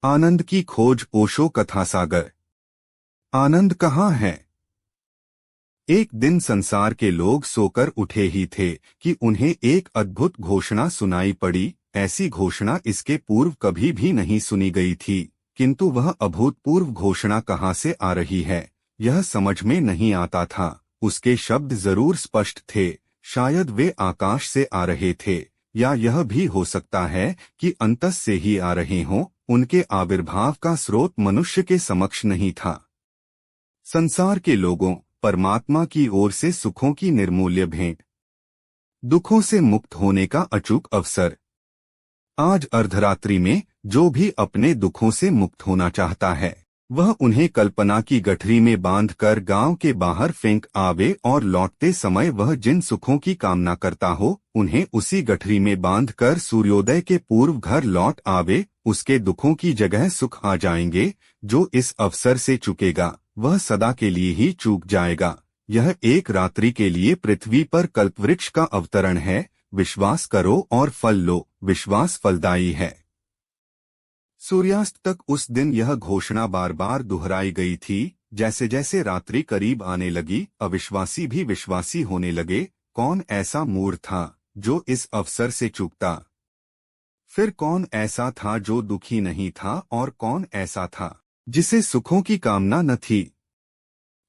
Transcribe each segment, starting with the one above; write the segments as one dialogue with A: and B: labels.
A: आनंद की खोज ओशो कथासागर। आनंद कहाँ है? एक दिन संसार के लोग सोकर उठे ही थे कि उन्हें एक अद्भुत घोषणा सुनाई पड़ी। ऐसी घोषणा इसके पूर्व कभी भी नहीं सुनी गई थी, किंतु वह अभूतपूर्व घोषणा कहाँ से आ रही है, यह समझ में नहीं आता था। उसके शब्द जरूर स्पष्ट थे, शायद वे आकाश से आ रहे थे, या यह भी हो सकता है कि अंतस से ही आ रहे हों। उनके आविर्भाव का स्रोत मनुष्य के समक्ष नहीं था। संसार के लोगों, परमात्मा की ओर से सुखों की निर्मूल्य भेंट, दुखों से मुक्त होने का अचूक अवसर। आज अर्धरात्रि में जो भी अपने दुखों से मुक्त होना चाहता है, वह उन्हें कल्पना की गठरी में बांधकर गांव के बाहर फेंक आवे और लौटते समय वह जिन सुखों की कामना करता हो, उन्हें उसी गठरी में बांधकर सूर्योदय के पूर्व घर लौट आवे। उसके दुखों की जगह सुख आ जाएंगे। जो इस अवसर से चूकेगा वह सदा के लिए ही चूक जाएगा। यह एक रात्रि के लिए पृथ्वी पर कल्पवृक्ष का अवतरण है। विश्वास करो और फल लो, विश्वास फलदायी है। सूर्यास्त तक उस दिन यह घोषणा बार बार दोहराई गई थी। जैसे जैसे रात्रि करीब आने लगी, अविश्वासी भी विश्वासी होने लगे। कौन ऐसा मूढ़ था जो इस अवसर से चूकता? फिर कौन ऐसा था जो दुखी नहीं था, और कौन ऐसा था जिसे सुखों की कामना न थी?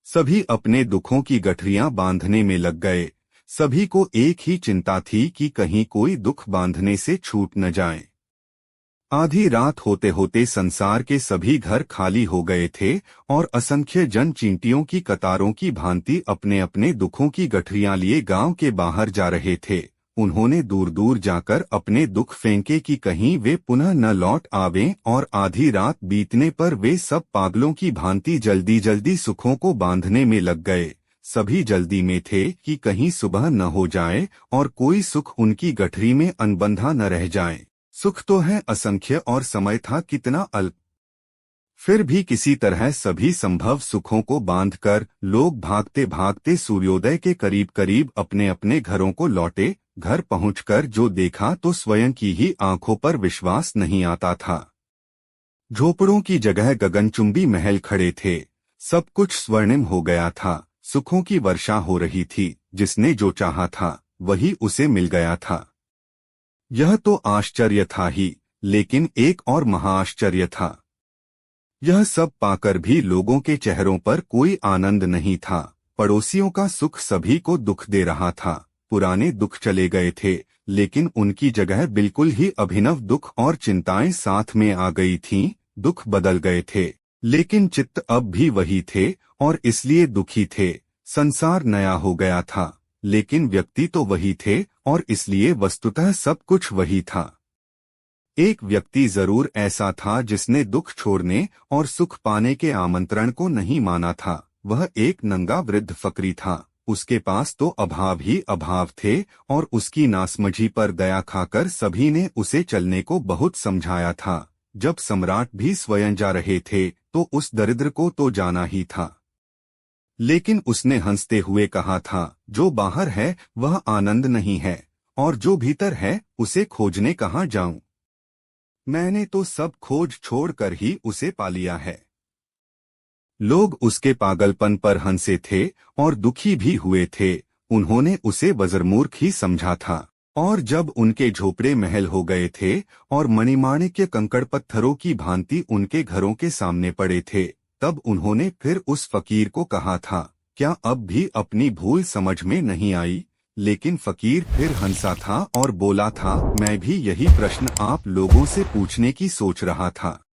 A: सभी अपने दुखों की गठरियां बांधने में लग गए। सभी को एक ही चिंता थी कि कहीं कोई दुख बांधने से छूट न जाए। आधी रात होते होते संसार के सभी घर खाली हो गए थे और असंख्य जन चींटियों की कतारों की भांति अपने अपने दुखों की गठरियां लिए गांव के बाहर जा रहे थे। उन्होंने दूर दूर जाकर अपने दुख फेंके कि कहीं वे पुनः न लौट आवें, और आधी रात बीतने पर वे सब पागलों की भांति जल्दी जल्दी सुखों को बांधने में लग गए। सभी जल्दी में थे कि कहीं सुबह न हो जाए और कोई सुख उनकी गठरी में अनबंधा न रह जाए। सुख तो है असंख्य और समय था कितना अल्प। फिर भी किसी तरह सभी संभव सुखों को बांधकर लोग भागते भागते सूर्योदय के करीब करीब अपने अपने घरों को लौटे। घर पहुंचकर जो देखा तो स्वयं की ही आंखों पर विश्वास नहीं आता था। झोपड़ों की जगह गगनचुंबी महल खड़े थे। सब कुछ स्वर्णिम हो गया था। सुखों की वर्षा हो रही थी। जिसने जो चाहा था वही उसे मिल गया था। यह तो आश्चर्य था ही, लेकिन एक और महाआश्चर्य था। यह सब पाकर भी लोगों के चेहरों पर कोई आनंद नहीं था। पड़ोसियों का सुख सभी को दुख दे रहा था। पुराने दुख चले गए थे, लेकिन उनकी जगह बिल्कुल ही अभिनव दुख और चिंताएं साथ में आ गई थीं। दुख बदल गए थे, लेकिन चित्त अब भी वही थे और इसलिए दुखी थे। संसार नया हो गया था, लेकिन व्यक्ति तो वही थे और इसलिए वस्तुतः सब कुछ वही था। एक व्यक्ति जरूर ऐसा था जिसने दुख छोड़ने और सुख पाने के आमंत्रण को नहीं माना था। वह एक नंगा वृद्ध फकरी था। उसके पास तो अभाव ही अभाव थे और उसकी नासमझी पर दया खाकर सभी ने उसे चलने को बहुत समझाया था। जब सम्राट भी स्वयं जा रहे थे तो उस दरिद्र को तो जाना ही था, लेकिन उसने हंसते हुए कहा था, जो बाहर है वह आनंद नहीं है, और जो भीतर है उसे खोजने कहाँ जाऊं? मैंने तो सब खोज छोड़कर ही उसे पा लिया है। लोग उसके पागलपन पर हंसे थे और दुखी भी हुए थे। उन्होंने उसे वज्रमूर्ख ही समझा था। और जब उनके झोपड़े महल हो गए थे और मणिमाणिक्य कंकड़ पत्थरों की भांति उनके घरों के सामने पड़े थे, तब उन्होंने फिर उस फकीर को कहा था, क्या अब भी अपनी भूल समझ में नहीं आई? लेकिन फकीर फिर हंसा था और बोला था, मैं भी यही प्रश्न आप लोगों से पूछने की सोच रहा था।